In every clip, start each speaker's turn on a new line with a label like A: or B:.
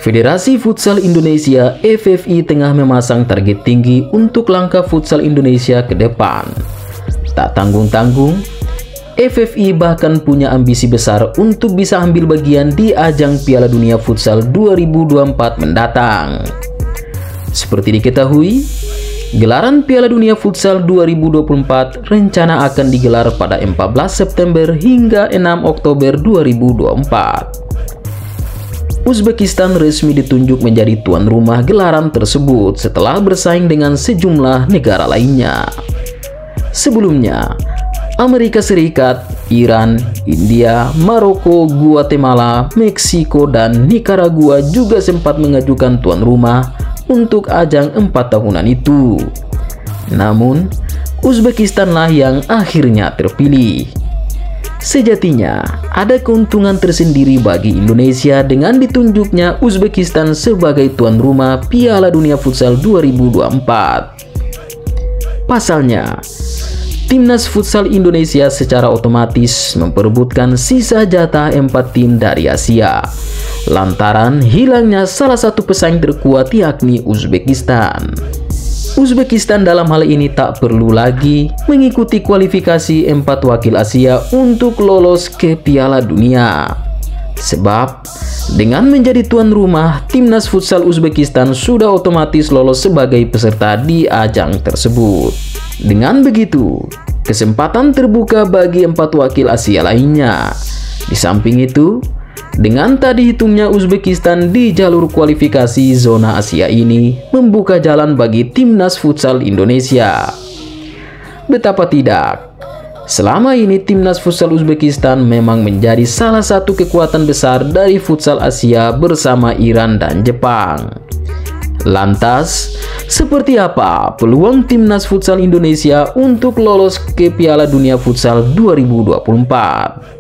A: Federasi Futsal Indonesia (FFI) tengah memasang target tinggi untuk langkah futsal Indonesia ke depan. Tak tanggung-tanggung, FFI bahkan punya ambisi besar untuk bisa ambil bagian di ajang Piala Dunia Futsal 2024 mendatang. Seperti diketahui, gelaran Piala Dunia Futsal 2024 rencana akan digelar pada 14 September hingga 6 Oktober 2024. Uzbekistan resmi ditunjuk menjadi tuan rumah gelaran tersebut setelah bersaing dengan sejumlah negara lainnya. Sebelumnya, Amerika Serikat, Iran, India, Maroko, Guatemala, Meksiko, dan Nicaragua juga sempat mengajukan tuan rumah untuk ajang 4 tahunan itu. Namun, Uzbekistanlah yang akhirnya terpilih. Sejatinya, ada keuntungan tersendiri bagi Indonesia dengan ditunjuknya Uzbekistan sebagai tuan rumah Piala Dunia Futsal 2024. Pasalnya, Timnas Futsal Indonesia secara otomatis memperebutkan sisa jatah 4 tim dari Asia, lantaran hilangnya salah satu pesaing terkuat yakni Uzbekistan. Uzbekistan dalam hal ini tak perlu lagi mengikuti kualifikasi 4 wakil Asia untuk lolos ke Piala Dunia. Sebab, dengan menjadi tuan rumah, Timnas Futsal Uzbekistan sudah otomatis lolos sebagai peserta di ajang tersebut. Dengan begitu, kesempatan terbuka bagi 4 wakil Asia lainnya. Di samping itu, dengan tak dihitungnya Uzbekistan di jalur kualifikasi zona Asia ini membuka jalan bagi Timnas Futsal Indonesia. Betapa tidak, selama ini Timnas Futsal Uzbekistan memang menjadi salah satu kekuatan besar dari futsal Asia bersama Iran dan Jepang. Lantas, seperti apa peluang Timnas Futsal Indonesia untuk lolos ke Piala Dunia Futsal 2024?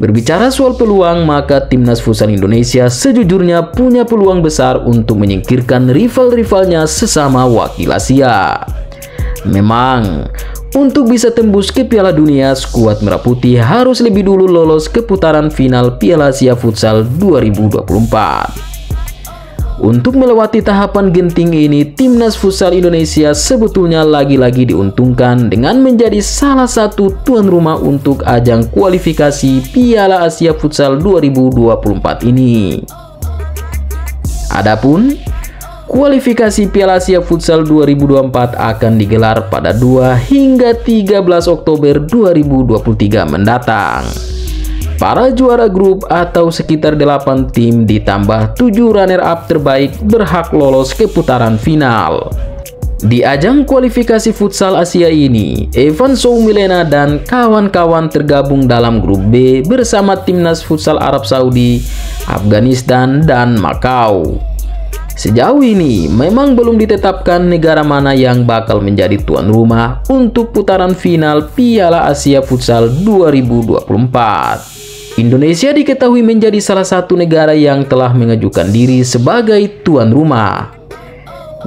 A: Berbicara soal peluang, maka Timnas Futsal Indonesia sejujurnya punya peluang besar untuk menyingkirkan rival-rivalnya sesama wakil Asia. Memang, untuk bisa tembus ke Piala Dunia, skuad Merah Putih harus lebih dulu lolos ke putaran final Piala Asia Futsal 2024. Untuk melewati tahapan genting ini, Timnas Futsal Indonesia sebetulnya lagi-lagi diuntungkan dengan menjadi salah satu tuan rumah untuk ajang kualifikasi Piala Asia Futsal 2024 ini. Adapun kualifikasi Piala Asia Futsal 2024 akan digelar pada 2 hingga 13 Oktober 2023 mendatang. Para juara grup atau sekitar 8 tim ditambah 7 runner-up terbaik berhak lolos ke putaran final. Di ajang kualifikasi futsal Asia ini, Evan Soumilena dan kawan-kawan tergabung dalam grup B bersama Timnas Futsal Arab Saudi, Afghanistan, dan Makau. Sejauh ini, memang belum ditetapkan negara mana yang bakal menjadi tuan rumah untuk putaran final Piala Asia Futsal 2024. Indonesia diketahui menjadi salah satu negara yang telah mengajukan diri sebagai tuan rumah.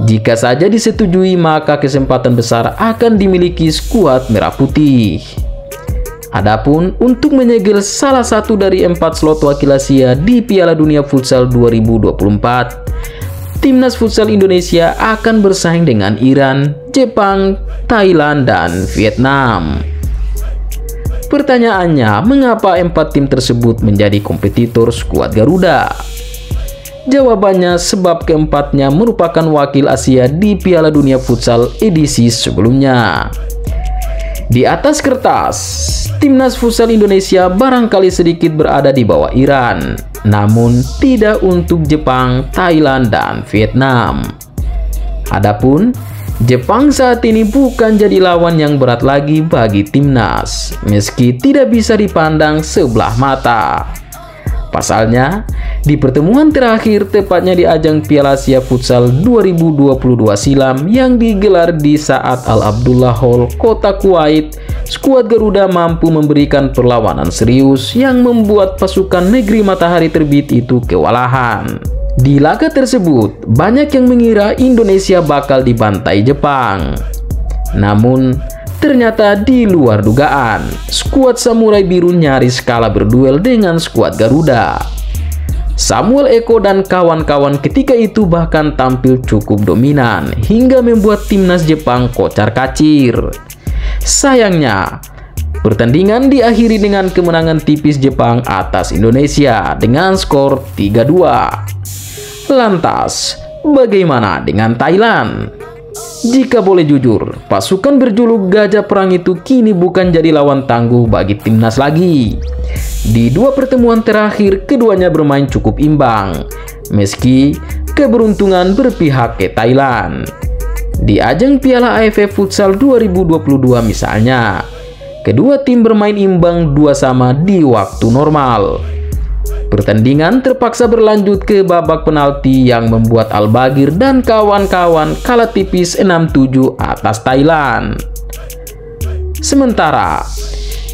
A: Jika saja disetujui, maka kesempatan besar akan dimiliki skuad Merah Putih. Adapun untuk menyegel salah satu dari 4 slot wakil Asia di Piala Dunia Futsal 2024, Timnas Futsal Indonesia akan bersaing dengan Iran, Jepang, Thailand, dan Vietnam. Pertanyaannya, mengapa 4 tim tersebut menjadi kompetitor skuad Garuda? Jawabannya, sebab keempatnya merupakan wakil Asia di Piala Dunia Futsal edisi sebelumnya. Di atas kertas, Timnas Futsal Indonesia barangkali sedikit berada di bawah Iran, namun tidak untuk Jepang, Thailand, dan Vietnam. Adapun Jepang saat ini bukan jadi lawan yang berat lagi bagi Timnas, meski tidak bisa dipandang sebelah mata. Pasalnya, di pertemuan terakhir tepatnya di ajang Piala Asia Futsal 2022 silam yang digelar di Saad Al Abdullah Hall, kota Kuwait, skuad Garuda mampu memberikan perlawanan serius yang membuat pasukan negeri matahari terbit itu kewalahan. Di laga tersebut, banyak yang mengira Indonesia bakal dibantai Jepang. Namun, ternyata di luar dugaan. Skuad Samurai Biru nyaris kalah berduel dengan skuad Garuda. Samuel Eko dan kawan-kawan ketika itu bahkan tampil cukup dominan hingga membuat timnas Jepang kocar-kacir. Sayangnya, pertandingan diakhiri dengan kemenangan tipis Jepang atas Indonesia dengan skor 3-2. Lantas, bagaimana dengan Thailand? Jika boleh jujur, pasukan berjuluk Gajah Perang itu kini bukan jadi lawan tangguh bagi timnas lagi. Di dua pertemuan terakhir, keduanya bermain cukup imbang, meski keberuntungan berpihak ke Thailand. Di ajang Piala AFF Futsal 2022 misalnya, kedua tim bermain imbang 2-2 di waktu normal. Pertandingan terpaksa berlanjut ke babak penalti yang membuat Al-Bagir dan kawan-kawan kalah tipis 6-7 atas Thailand. Sementara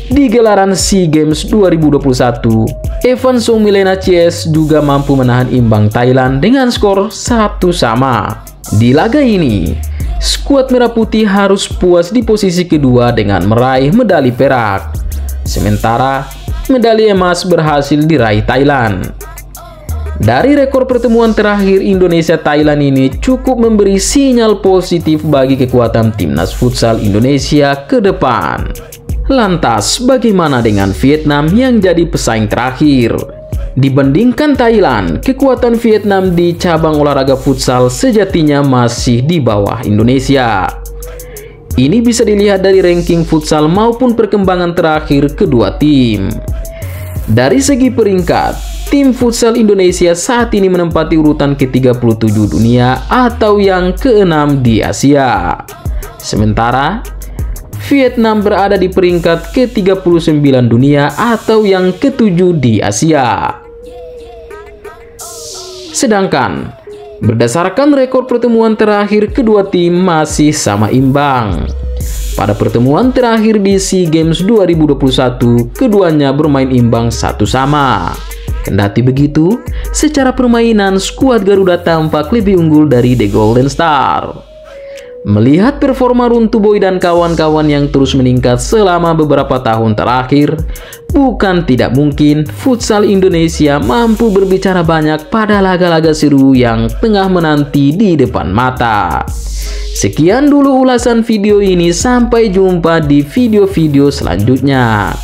A: di gelaran SEA Games 2021, Evan Soumilena CS juga mampu menahan imbang Thailand dengan skor 1-1. Di laga ini, skuad Merah Putih harus puas di posisi kedua dengan meraih medali perak. Sementara medali emas berhasil diraih Thailand. Dari rekor pertemuan terakhir Indonesia-Thailand ini cukup memberi sinyal positif bagi kekuatan timnas futsal Indonesia ke depan. Lantas, bagaimana dengan Vietnam yang jadi pesaing terakhir? Dibandingkan Thailand, kekuatan Vietnam di cabang olahraga futsal sejatinya masih di bawah Indonesia. Ini bisa dilihat dari ranking futsal maupun perkembangan terakhir kedua tim. Dari segi peringkat, tim futsal Indonesia saat ini menempati urutan ke-37 dunia atau yang ke-6 di Asia. Sementara Vietnam berada di peringkat ke-39 dunia atau yang ke-7 di Asia. Sedangkan berdasarkan rekor pertemuan terakhir, kedua tim masih sama imbang. Pada pertemuan terakhir di SEA Games 2021, keduanya bermain imbang 1-1. Kendati begitu, secara permainan skuad Garuda tampak lebih unggul dari The Golden Star. Melihat performa Runtuh Boy dan kawan-kawan yang terus meningkat selama beberapa tahun terakhir, bukan tidak mungkin futsal Indonesia mampu berbicara banyak pada laga-laga seru yang tengah menanti di depan mata. Sekian dulu ulasan video ini, sampai jumpa di video-video selanjutnya.